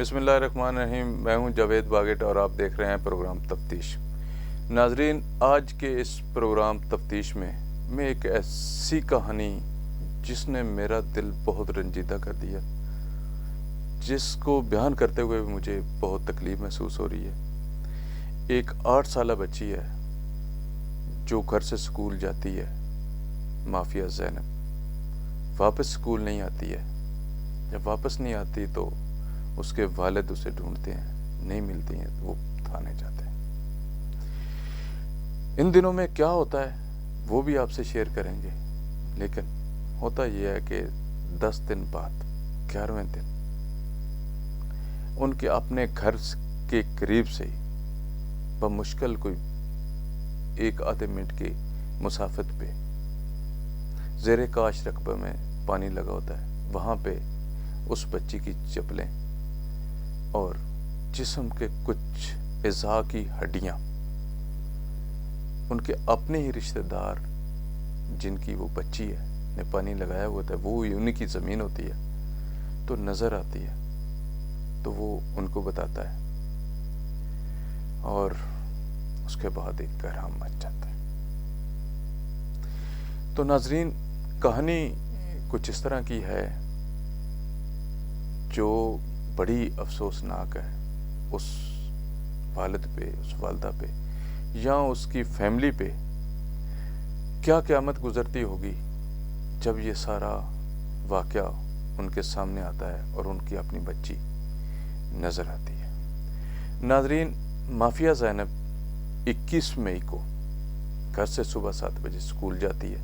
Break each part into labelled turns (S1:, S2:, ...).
S1: بسم اللہ الرحمن الرحیم۔ میں ہوں جاوید باگٹ اور آپ دیکھ رہے ہیں پروگرام تفتیش۔ ناظرین، آج کے اس پروگرام تفتیش میں ایک ایسی کہانی جس نے میرا دل بہت رنجیدہ کر دیا، جس کو بیان کرتے ہوئے مجھے بہت تکلیف محسوس ہو رہی ہے۔ ایک 8 سالہ بچی ہے جو گھر سے سکول جاتی ہے، مافیا زینب واپس سکول نہیں آتی ہے۔ جب واپس نہیں آتی تو اس کے والد اسے ڈھونڈتے ہیں، نہیں ملتی ہیں تو وہ تھانے جاتے ہیں۔ ان دنوں میں کیا ہوتا ہے وہ بھی آپ سے شیئر کریں گے، لیکن ہوتا یہ ہے کہ 10 دن بعد 11ویں دن ان کے اپنے گھر کے قریب سے ہی بمشکل کوئی 1 آدھے منٹ کی مسافت پہ زیر کاش رقبہ میں پانی لگا ہوتا ہے، وہاں پہ اس بچی کی چپلیں اور جسم کے کچھ اعضاء کی ہڈیاں ان کے اپنے ہی رشتہ دار جن کی وہ بچی ہے نے پانی لگایا ہوا تھا، وہ انہی کی زمین ہوتی ہے، تو نظر آتی ہے تو وہ ان کو بتاتا ہے اور اس کے بعد ایک گرہم مچ جاتا ہے۔ تو ناظرین، کہانی کچھ اس طرح کی ہے جو بڑی افسوسناک ہے اس والد پہ، اس والدہ پہ یا اس کی فیملی پہ۔ کیا قیامت گزرتی ہوگی جب یہ سارا واقعہ ان کے سامنے آتا ہے اور ان کی اپنی بچی نظر آتی ہے۔ ناظرین، مافیا زینب 21 مئی کو گھر سے صبح 7 بجے سکول جاتی ہے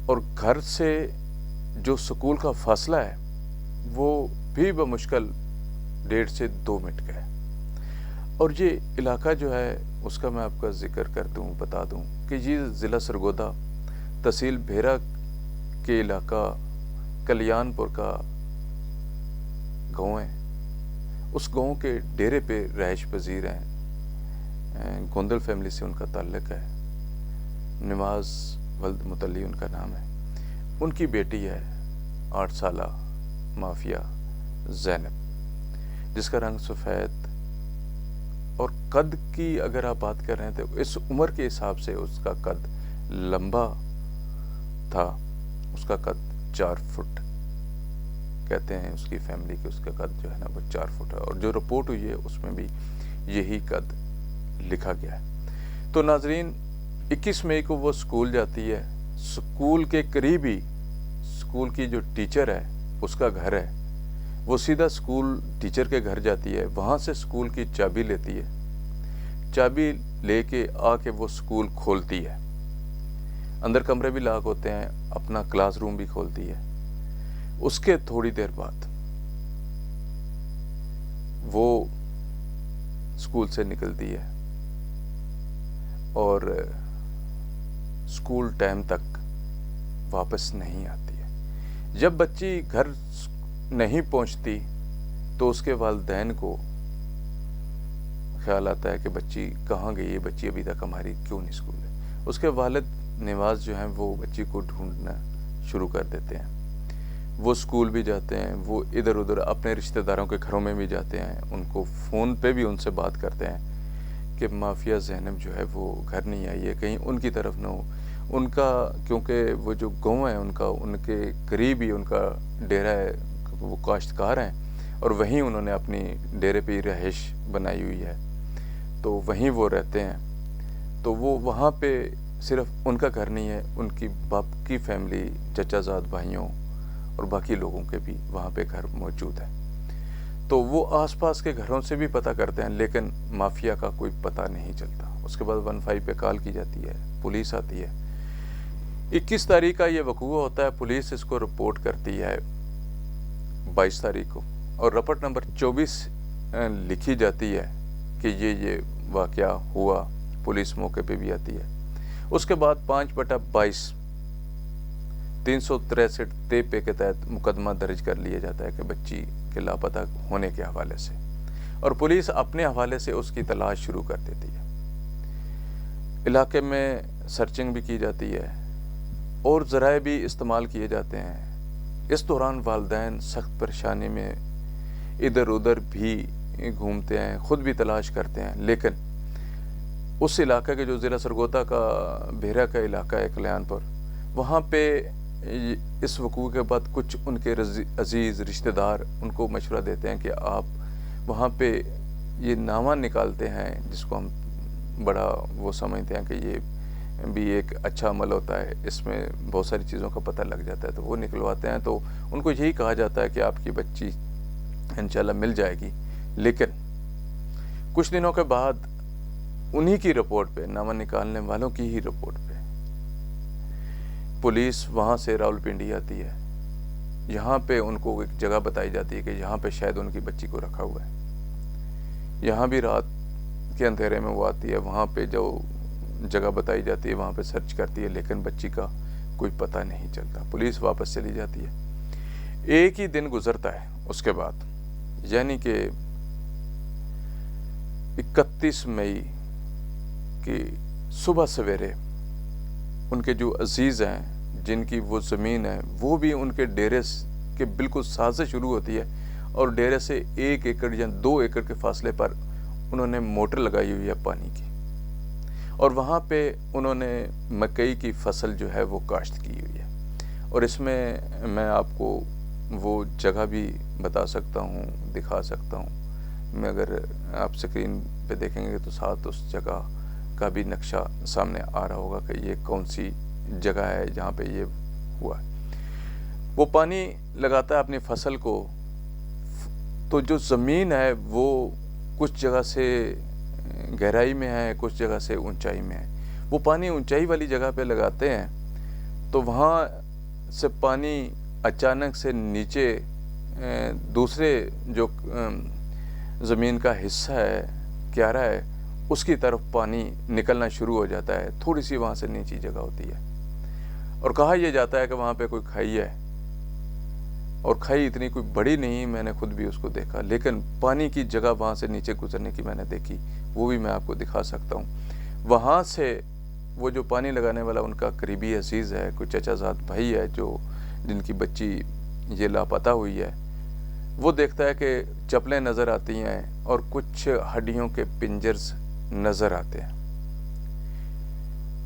S1: اور گھر سے جو سکول کا فاصلہ ہے وہ بھی بمشکل 1.5 سے 2 منٹ کا ہے۔ اور یہ علاقہ جو ہے اس کا میں آپ کا ذکر بتا دوں کہ یہ ضلع سرگودا، تحصیل بھیرا کے علاقہ کلیان پور کا گاؤں ہے۔ اس گاؤں کے ڈیرے پہ رہائش پذیر ہیں، گوندل فیملی سے ان کا تعلق ہے، نواز ولد متلی ان کا نام ہے۔ ان کی بیٹی ہے 8 سالہ مافیا زینب، جس کا رنگ سفید اور قد کی اگر آپ بات کر رہے ہیں تو اس عمر کے حساب سے اس کا قد لمبا تھا۔ اس کا قد 4 فٹ کہتے ہیں اس کی فیملی کے، اس کا قد جو ہے نا وہ 4 فٹ ہے، اور جو رپورٹ ہوئی ہے اس میں بھی یہی قد لکھا گیا ہے۔ تو ناظرین، 21 مئی کو وہ سکول جاتی ہے۔ سکول کے قریب ہی سکول کی جو ٹیچر ہے اس کا گھر ہے، وہ سیدھا سکول ٹیچر کے گھر جاتی ہے، وہاں سے سکول کی چابی لیتی ہے، چابی لے کے آ کے وہ سکول کھولتی ہے۔ اندر کمرے بھی لاک ہوتے ہیں، اپنا کلاس روم بھی کھولتی ہے۔ اس کے تھوڑی دیر بعد وہ سکول سے نکلتی ہے اور سکول ٹائم تک واپس نہیں آتی ہے۔ جب بچی گھر نہیں پہنچتی تو اس کے والدین کو خیال آتا ہے کہ بچی کہاں گئی ہے، بچی ابھی تک ہماری کیوں نہیں سکول ہے۔ اس کے والد نواز جو ہیں وہ بچی کو ڈھونڈنا شروع کر دیتے ہیں۔ وہ سکول بھی جاتے ہیں، وہ ادھر ادھر اپنے رشتہ داروں کے گھروں میں بھی جاتے ہیں، ان کو فون پہ بھی ان سے بات کرتے ہیں کہ مافیا زینب جو ہے وہ گھر نہیں آئی ہے، کہیں ان کی طرف نہ ہو۔ ان کا کیونکہ وہ جو گاؤں ہے ان کے قریب ہی ان کا ڈیرا ہے، وہ کاشتکار ہیں اور وہیں انہوں نے اپنی ڈیرے پہ رہائش بنائی ہوئی ہے، تو وہیں وہ رہتے ہیں۔ تو وہ وہاں پہ صرف ان کا گھر نہیں ہے، ان کی باپ کی فیملی، چچا زاد بھائیوں اور باقی لوگوں کے بھی وہاں پہ گھر موجود ہے۔ تو وہ آس پاس کے گھروں سے بھی پتہ کرتے ہیں، لیکن مافیا کا کوئی پتہ نہیں چلتا۔ اس کے بعد 15 پہ کال کی جاتی ہے، پولیس آتی ہے۔ 21 تاریخ کا یہ وقوع ہوتا ہے، پولیس اس کو رپورٹ کرتی ہے 22 تاریخ کو، اور رپورٹ نمبر 24 لکھی جاتی ہے کہ یہ واقعہ ہوا۔ پولیس موقع پہ بھی آتی ہے۔ اس کے بعد 5/22 363 تے کے تحت مقدمہ درج کر لیا جاتا ہے کہ بچی کے لاپتہ ہونے کے حوالے سے، اور پولیس اپنے حوالے سے اس کی تلاش شروع کر دیتی ہے۔ علاقے میں سرچنگ بھی کی جاتی ہے اور ذرائع بھی استعمال کیے جاتے ہیں۔ اس دوران والدین سخت پریشانی میں ادھر ادھر بھی گھومتے ہیں، خود بھی تلاش کرتے ہیں، لیکن اس علاقے کے جو ضلع سرگودا کا بحیرہ کا علاقہ ہے کلیان پور، وہاں پہ اس وقوع کے بعد کچھ ان کے عزیز رشتہ دار ان کو مشورہ دیتے ہیں کہ آپ وہاں پہ یہ نامہ نکالتے ہیں، جس کو ہم بڑا وہ سمجھتے ہیں کہ یہ بھی ایک اچھا عمل ہوتا ہے، اس میں بہت ساری چیزوں کا پتہ لگ جاتا ہے، تو وہ نکلواتے ہیں۔ تو ان کو یہی کہا جاتا ہے کہ آپ کی بچی انشاءاللہ مل جائے گی، لیکن کچھ دنوں کے بعد انہی کی رپورٹ پہ، نامہ نکالنے والوں کی ہی رپورٹ پہ، پولیس وہاں سے راولپنڈی آتی ہے، یہاں پہ ان کو ایک جگہ بتائی جاتی ہے کہ یہاں پہ شاید ان کی بچی کو رکھا ہوا ہے۔ یہاں بھی رات کے اندھیرے میں وہ آتی ہے، وہاں پہ جو جگہ بتائی جاتی ہے وہاں پہ سرچ کرتی ہے، لیکن بچی کا کوئی پتہ نہیں چلتا۔ پولیس واپس چلی جاتی ہے۔ ایک ہی دن گزرتا ہے اس کے بعد، یعنی کہ 31 مئی کی صبح سویرے ان کے جو عزیز ہیں، جن کی وہ زمین ہے، وہ بھی ان کے ڈیرے کے بالکل ساتھ سے شروع ہوتی ہے، اور ڈیرے سے 1 ایکڑ یا 2 ایکڑ کے فاصلے پر انہوں نے موٹر لگائی ہوئی ہے پانی کی، اور وہاں پہ انہوں نے مکئی کی فصل جو ہے وہ کاشت کی ہوئی ہے۔ اور اس میں میں آپ کو وہ جگہ بھی بتا سکتا ہوں، دکھا سکتا ہوں، میں اگر آپ سکرین پہ دیکھیں گے تو ساتھ اس جگہ کا بھی نقشہ سامنے آ رہا ہوگا کہ یہ کون سی جگہ ہے جہاں پہ یہ ہوا ہے۔ وہ پانی لگاتا ہے اپنی فصل کو، تو جو زمین ہے وہ کچھ جگہ سے گہرائی میں ہے، کچھ جگہ سے اونچائی میں ہے۔ وہ پانی اونچائی والی جگہ پہ لگاتے ہیں تو وہاں سے پانی اچانک سے نیچے دوسرے جو زمین کا حصہ ہے، کیارا ہے، اس کی طرف پانی نکلنا شروع ہو جاتا ہے، تھوڑی سی وہاں سے نیچی جگہ ہوتی ہے، اور کہا یہ جاتا ہے کہ وہاں پہ کوئی کھائی ہے، اور کھائی اتنی کوئی بڑی نہیں، میں نے خود بھی اس کو دیکھا، لیکن پانی کی جگہ وہاں سے نیچے گزرنے کی میں نے دیکھی، وہ بھی میں آپ کو دکھا سکتا ہوں۔ وہاں سے وہ جو پانی لگانے والا ان کا قریبی عزیز ہے، کوئی چچا زاد بھائی ہے، جو جن کی بچی یہ لاپتہ ہوئی ہے، وہ دیکھتا ہے کہ چپلیں نظر آتی ہیں اور کچھ ہڈیوں کے پنجرز نظر آتے ہیں،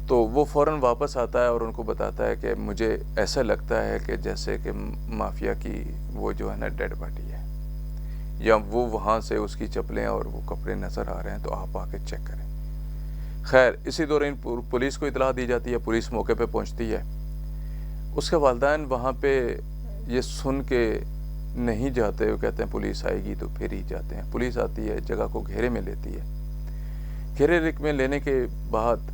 S1: تو وہ فوراً واپس آتا ہے اور ان کو بتاتا ہے کہ مجھے ایسا لگتا ہے کہ جیسے کہ مافیا کی وہ جو ہے نا ڈیڈ باڈی ہے، یا وہ وہاں سے اس کی چپلیں اور وہ کپڑے نظر آ رہے ہیں، تو آپ آ کے چیک کریں۔ خیر، اسی دوران پولیس کو اطلاع دی جاتی ہے، پولیس موقع پہ پہنچتی ہے۔ اس کے والدین وہاں پہ یہ سن کے نہیں جاتے، وہ کہتے ہیں پولیس آئے گی تو پھر ہی جاتے ہیں۔ پولیس آتی ہے، جگہ کو گھیرے میں لیتی ہے۔ گھیرے میں لینے کے بعد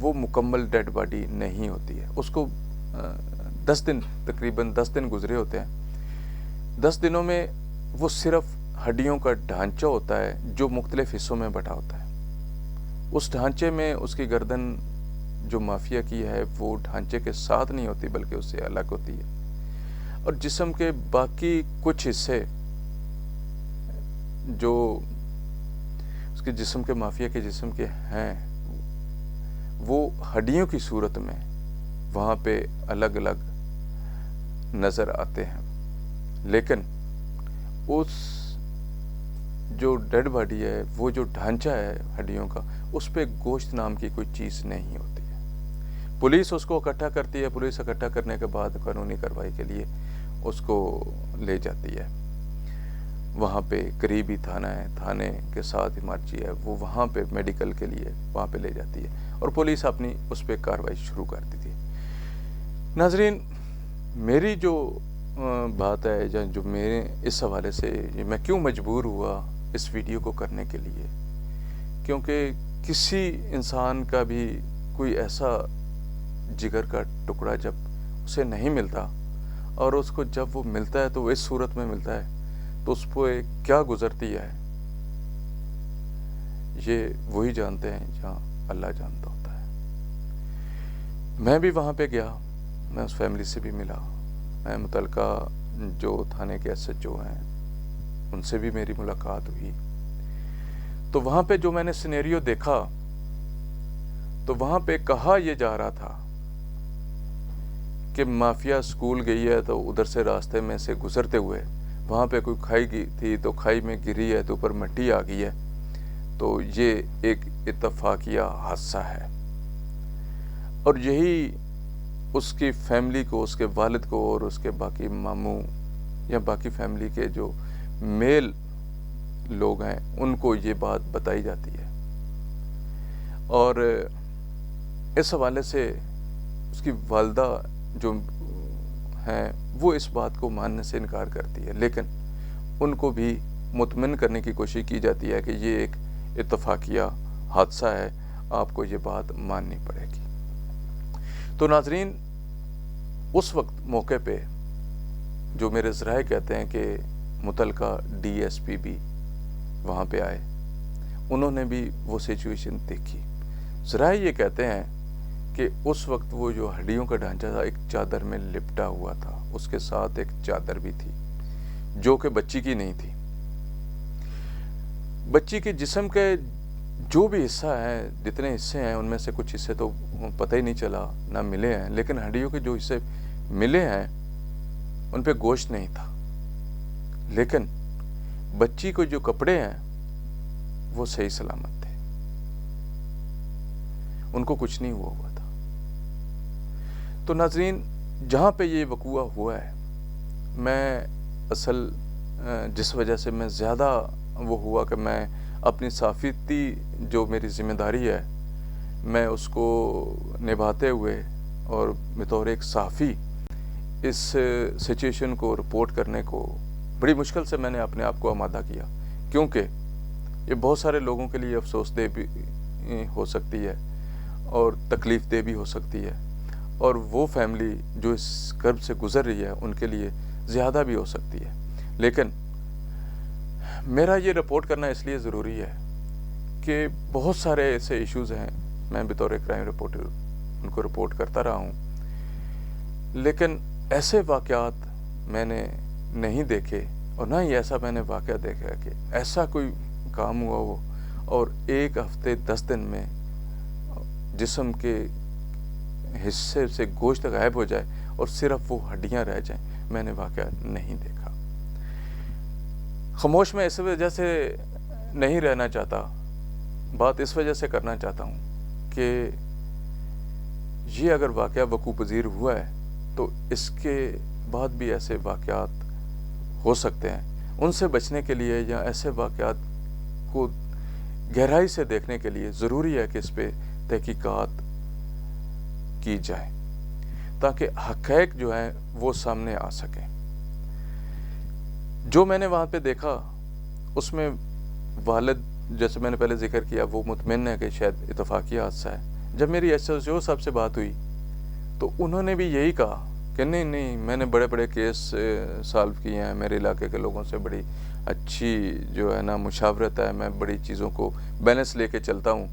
S1: وہ مکمل ڈیڈ باڈی نہیں ہوتی ہے، اس کو 10 دن، تقریباً 10 دن گزرے ہوتے ہیں۔ 10 دنوں میں وہ صرف ہڈیوں کا ڈھانچہ ہوتا ہے جو مختلف حصوں میں بٹا ہوتا ہے۔ اس ڈھانچے میں اس کی گردن جو مافیا کی ہے وہ ڈھانچے کے ساتھ نہیں ہوتی بلکہ اس سے الگ ہوتی ہے، اور جسم کے باقی کچھ حصے جو اس کے جسم کے مافیا کے جسم کے ہیں وہ ہڈیوں کی صورت میں وہاں پہ الگ الگ نظر آتے ہیں، لیکن اس جو ڈیڈ باڈی ہے، وہ جو ڈھانچہ ہے ہڈیوں کا، اس پہ گوشت نام کی کوئی چیز نہیں ہوتی ہے۔ پولیس اس کو اکٹھا کرتی ہے، پولیس اکٹھا کرنے کے بعد قانونی کارروائی کے لیے اس کو لے جاتی ہے۔ وہاں پہ قریبی تھانہ ہے، تھانے کے ساتھ ایمارچی ہے، وہ وہاں پہ میڈیکل کے لیے وہاں پہ لے جاتی ہے، اور پولیس اپنی اس پہ کارروائی شروع کر دیتی ہے۔ ناظرین، میری جو بات ہے، یا جو میرے اس حوالے سے میں کیوں مجبور ہوا اس ویڈیو کو کرنے کے لیے، کیونکہ کسی انسان کا بھی کوئی ایسا جگر کا ٹکڑا جب اسے نہیں ملتا، اور اس کو جب وہ ملتا ہے تو وہ اس صورت میں ملتا ہے، تو اس پہ کیا گزرتی ہے یہ وہی جانتے ہیں جہاں اللہ جانتا ہوتا ہے۔ میں بھی وہاں پہ گیا، میں اس فیملی سے بھی ملا، میں متعلقہ جو تھانے کے ایس ایچ او ہیں ان سے بھی میری ملاقات ہوئی۔ تو وہاں پہ جو میں نے سینیریو دیکھا، تو وہاں پہ کہا یہ جا رہا تھا کہ مافیا سکول گئی ہے تو ادھر سے راستے میں سے گزرتے ہوئے وہاں پہ کوئی کھائی کی تھی تو کھائی میں گری ہے تو اوپر مٹی آ گئی ہے، تو یہ ایک اتفاقیہ حادثہ ہے، اور یہی اس کی فیملی کو، اس کے والد کو اور اس کے باقی ماموں یا باقی فیملی کے جو میل لوگ ہیں ان کو یہ بات بتائی جاتی ہے، اور اس حوالے سے اس کی والدہ جو ہیں وہ اس بات کو ماننے سے انکار کرتی ہے، لیکن ان کو بھی مطمئن کرنے کی کوشش کی جاتی ہے کہ یہ ایک اتفاقیہ حادثہ ہے، آپ کو یہ بات ماننی پڑے گی۔ تو ناظرین، اس وقت موقع پہ جو میرے ذرائع کہتے ہیں کہ متعلقہ ڈی ایس پی بھی وہاں پہ آئے، انہوں نے بھی وہ سچویشن دیکھی۔ ذرائع یہ کہتے ہیں کہ اس وقت وہ جو ہڈیوں کا ڈھانچہ تھا ایک چادر میں لپٹا ہوا تھا، اس کے ساتھ ایک چادر بھی تھی جو کہ بچی کی نہیں تھی۔ بچی کے جسم کے جو بھی حصہ ہیں، جتنے حصے ہیں، ان میں سے کچھ حصے تو پتہ ہی نہیں چلا، نہ ملے ہیں، لیکن ہڈیوں کے جو حصے ملے ہیں ان پہ گوشت نہیں تھا، لیکن بچی کو جو کپڑے ہیں وہ صحیح سلامت تھے، ان کو کچھ نہیں ہوا تھا۔ تو ناظرین، جہاں پہ یہ وقوع ہوا ہے، میں اصل جس وجہ سے میں زیادہ وہ ہوا کہ میں اپنی صحافتی جو میری ذمہ داری ہے میں اس کو نبھاتے ہوئے اور بطور ایک صحافی اس سچویشن کو رپورٹ کرنے کو بڑی مشکل سے میں نے اپنے آپ کو آمادہ کیا، کیونکہ یہ بہت سارے لوگوں کے لیے افسوس دہ بھی ہو سکتی ہے اور تکلیف دہ بھی ہو سکتی ہے، اور وہ فیملی جو اس کرب سے گزر رہی ہے ان کے لیے زیادہ بھی ہو سکتی ہے، لیکن میرا یہ رپورٹ کرنا اس لیے ضروری ہے کہ بہت سارے ایسے ایشوز ہیں، میں بطور کرائم رپورٹر ان کو رپورٹ کرتا رہا ہوں، لیکن ایسے واقعات میں نے نہیں دیکھے، اور نہ ہی ایسا میں نے واقعہ دیکھا کہ ایسا کوئی کام ہوا ہو اور 1 ہفتے 10 دن میں جسم کے حصے سے گوشت غائب ہو جائے اور صرف وہ ہڈیاں رہ جائیں، میں نے واقعہ نہیں دیکھا۔ خاموش میں اس وجہ سے نہیں رہنا چاہتا، بات اس وجہ سے کرنا چاہتا ہوں کہ یہ اگر واقعہ وقوع پذیر ہوا ہے تو اس کے بعد بھی ایسے واقعات ہو سکتے ہیں، ان سے بچنے کے لیے یا ایسے واقعات کو گہرائی سے دیکھنے کے لیے ضروری ہے کہ اس پہ تحقیقات کی جائے تاکہ حقائق جو ہیں وہ سامنے آ سکیں۔ جو میں نے وہاں پہ دیکھا اس میں والد، جیسے میں نے پہلے ذکر کیا، وہ مطمئن ہے کہ شاید اتفاقی حادثہ ہے۔ جب میری ایس ایچ او صاحب سے بات ہوئی تو انہوں نے بھی یہی کہا کہ نہیں، میں نے بڑے بڑے کیس سالو کیے ہیں، میرے علاقے کے لوگوں سے بڑی اچھی جو ہے نا مشاورت ہے، میں بڑی چیزوں کو بیلنس لے کے چلتا ہوں،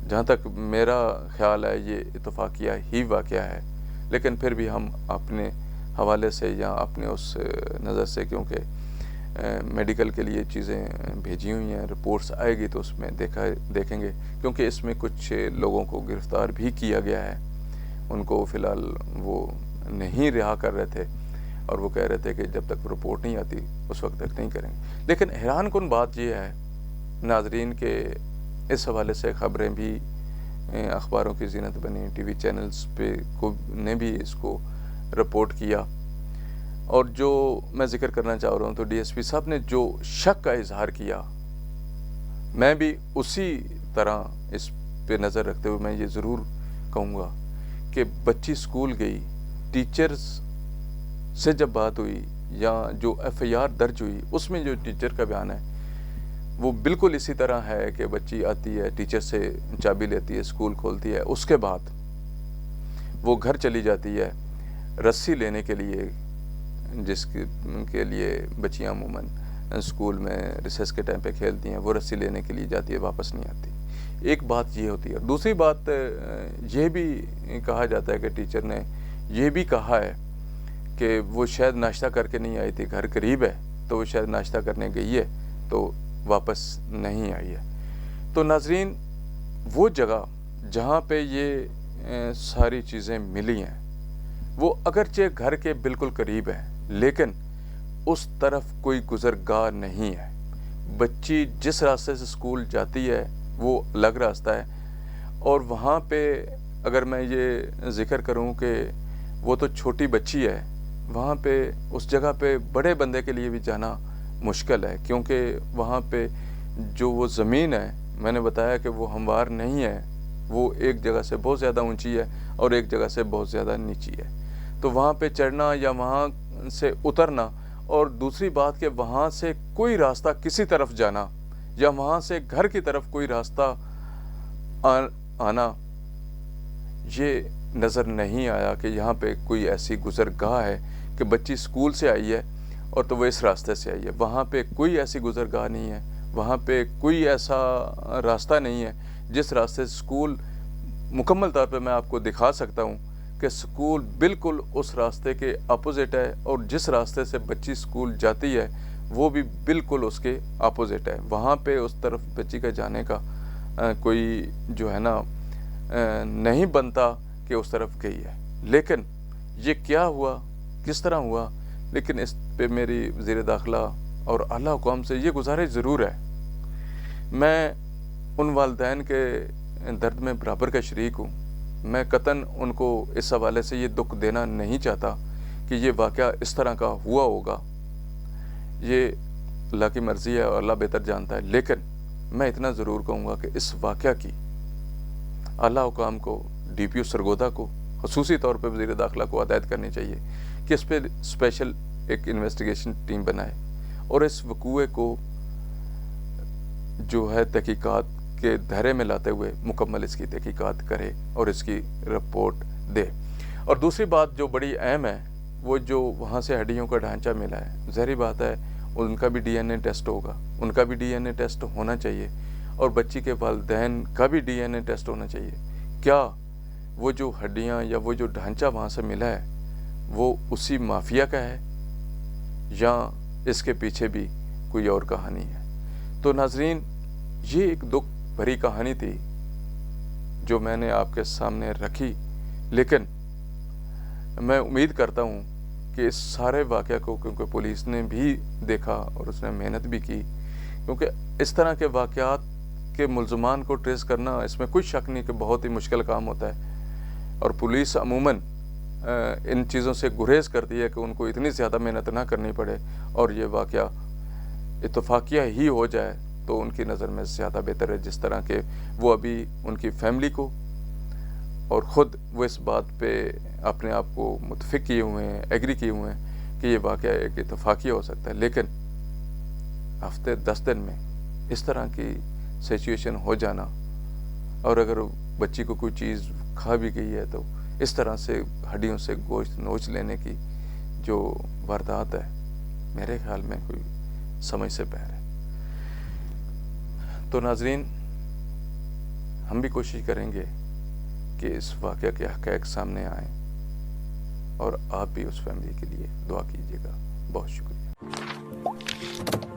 S1: جہاں تک میرا خیال ہے یہ اتفاقیہ ہی واقعہ ہے، لیکن پھر بھی ہم اپنے حوالے سے یا اپنے اس نظر سے، کیونکہ میڈیکل کے لیے چیزیں بھیجی ہوئی ہیں، رپورٹس آئے گی تو اس میں دیکھیں گے، کیونکہ اس میں کچھ لوگوں کو گرفتار بھی کیا گیا ہے، ان کو فی الحال وہ نہیں رہا کر رہے تھے اور وہ کہہ رہے تھے کہ جب تک رپورٹ نہیں آتی اس وقت تک نہیں کریں گے۔ لیکن حیران کن بات یہ ہے ناظرین کہ اس حوالے سے خبریں بھی اخباروں کی زینت بنی، ٹی وی چینلز پہ نے بھی اس کو رپورٹ کیا، اور جو میں ذکر کرنا چاہ رہا ہوں تو ڈی ایس پی صاحب نے جو شک کا اظہار کیا، میں بھی اسی طرح اس پہ نظر رکھتے ہوئے میں یہ ضرور کہوں گا کہ بچی اسکول گئی، ٹیچرز سے جب بات ہوئی یا جو ایف آئی آر درج ہوئی اس میں جو ٹیچر کا بیان ہے وہ بالکل اسی طرح ہے کہ بچی آتی ہے، ٹیچر سے چابی لیتی ہے، اسکول کھولتی ہے، اس کے بعد وہ گھر چلی جاتی ہے رسی لینے کے لیے، جس کے لیے بچیاں عموماً اسکول میں ریسیس کے ٹائم پہ کھیلتی ہیں، وہ رسی لینے کے لیے جاتی ہے، واپس نہیں آتی۔ ایک بات یہ ہوتی ہے، دوسری بات یہ بھی کہا جاتا ہے کہ ٹیچر نے یہ بھی کہا ہے کہ وہ شاید ناشتہ کر کے نہیں آئی تھی، گھر قریب ہے تو وہ شاید ناشتہ کرنے گئی ہے تو واپس نہیں آئی ہے۔ تو ناظرین، وہ جگہ جہاں پہ یہ ساری چیزیں ملی ہیں وہ اگرچہ گھر کے بالکل قریب ہیں، لیکن اس طرف کوئی گزرگاہ نہیں ہے. بچی جس راستے سے اسکول جاتی ہے وہ الگ راستہ ہے، اور وہاں پہ اگر میں یہ ذکر کروں کہ وہ تو چھوٹی بچی ہے، وہاں پہ اس جگہ پہ بڑے بندے کے لیے بھی جانا مشکل ہے، کیونکہ وہاں پہ جو وہ زمین ہے، میں نے بتایا کہ وہ ہموار نہیں ہے، وہ ایک جگہ سے بہت زیادہ اونچی ہے اور ایک جگہ سے بہت زیادہ نیچی ہے. تو وہاں پہ چڑھنا یا وہاں سے اترنا، اور دوسری بات کہ وہاں سے کوئی راستہ کسی طرف جانا یا وہاں سے گھر کی طرف کوئی راستہ آنا، یہ نظر نہیں آیا کہ یہاں پہ کوئی ایسی گزرگاہ ہے کہ بچی اسکول سے آئی ہے اور تو وہ اس راستے سے آئی ہے. وہاں پہ کوئی ایسی گزرگاہ نہیں ہے، وہاں پہ کوئی ایسا راستہ نہیں ہے جس راستے سے اسکول مکمل طور پہ میں آپ کو دکھا سکتا ہوں کہ اسکول بالکل اس راستے کے اپوزٹ ہے، اور جس راستے سے بچی اسکول جاتی ہے وہ بھی بالکل اس کے اپوزٹ ہے. وہاں پہ اس طرف بچی کا جانے کا کوئی جو ہے نا نہیں بنتا کہ اس طرف گئی ہے. لیکن یہ کیا ہوا، کس طرح ہوا، لیکن اس پہ میری وزیر داخلہ اور اعلیٰ حکام سے یہ گزارش ضرور ہے. میں ان والدین کے درد میں برابر کا شریک ہوں. میں قطعاً ان کو اس حوالے سے یہ دکھ دینا نہیں چاہتا کہ یہ واقعہ اس طرح کا ہوا ہوگا. یہ اللہ کی مرضی ہے اور اللہ بہتر جانتا ہے. لیکن میں اتنا ضرور کہوں گا کہ اس واقعہ کی اعلیٰ حکام کو، ڈی پی او سرگودا کو، خصوصی طور پہ وزیر داخلہ کو ہدایت کرنی چاہیے کہ اس پہ اسپیشل ایک انویسٹیگیشن ٹیم بنائے اور اس وقوعے کو جو ہے تحقیقات کے دھرے میں لاتے ہوئے مکمل اس کی تحقیقات کرے اور اس کی رپورٹ دے. اور دوسری بات جو بڑی اہم ہے، وہ جو وہاں سے ہڈیوں کا ڈھانچہ ملا ہے، ظاہری بات ہے ان کا بھی ڈی این اے ٹیسٹ ہوگا، ان کا بھی ڈی این اے ٹیسٹ ہونا چاہیے، اور بچی کے والدین کا بھی ڈی این اے ٹیسٹ ہونا چاہیے. کیا وہ جو ہڈیاں یا وہ جو ڈھانچہ وہاں سے ملا ہے وہ اسی مافیا کا ہے یا اس کے پیچھے بھی کوئی اور کہانی ہے؟ تو ناظرین، یہ ایک دکھ بھری کہانی تھی جو میں نے آپ کے سامنے رکھی، لیکن میں امید کرتا ہوں کہ اس سارے واقعہ کو، کیونکہ پولیس نے بھی دیکھا اور اس نے محنت بھی کی، کیونکہ اس طرح کے واقعات کے ملزمان کو ٹریس کرنا، اس میں کوئی شک نہیں کہ بہت ہی مشکل کام ہوتا ہے، اور پولیس عموماً ان چیزوں سے گریز کرتی ہے کہ ان کو اتنی زیادہ محنت نہ کرنی پڑے اور یہ واقعہ اتفاقیہ ہی ہو جائے تو ان کی نظر میں زیادہ بہتر ہے. جس طرح کہ وہ ابھی ان کی فیملی کو اور خود وہ اس بات پہ اپنے آپ کو متفق کیے ہوئے ہیں، ایگری کیے ہوئے ہیں کہ یہ واقعہ ایک اتفاقیہ ہو سکتا ہے. لیکن ہفتے 10 دن میں اس طرح کی سچویشن ہو جانا، اور اگر بچی کو کوئی چیز کھا بھی گئی ہے تو اس طرح سے ہڈیوں سے گوشت نوچ لینے کی جو واردات ہے، میرے خیال میں کوئی سمجھ سے باہر ہے. تو ناظرین، ہم بھی کوشش کریں گے کہ اس واقعہ کے حقائق سامنے آئیں، اور آپ بھی اس فیملی کے لیے دعا کیجیے گا. بہت شکریہ.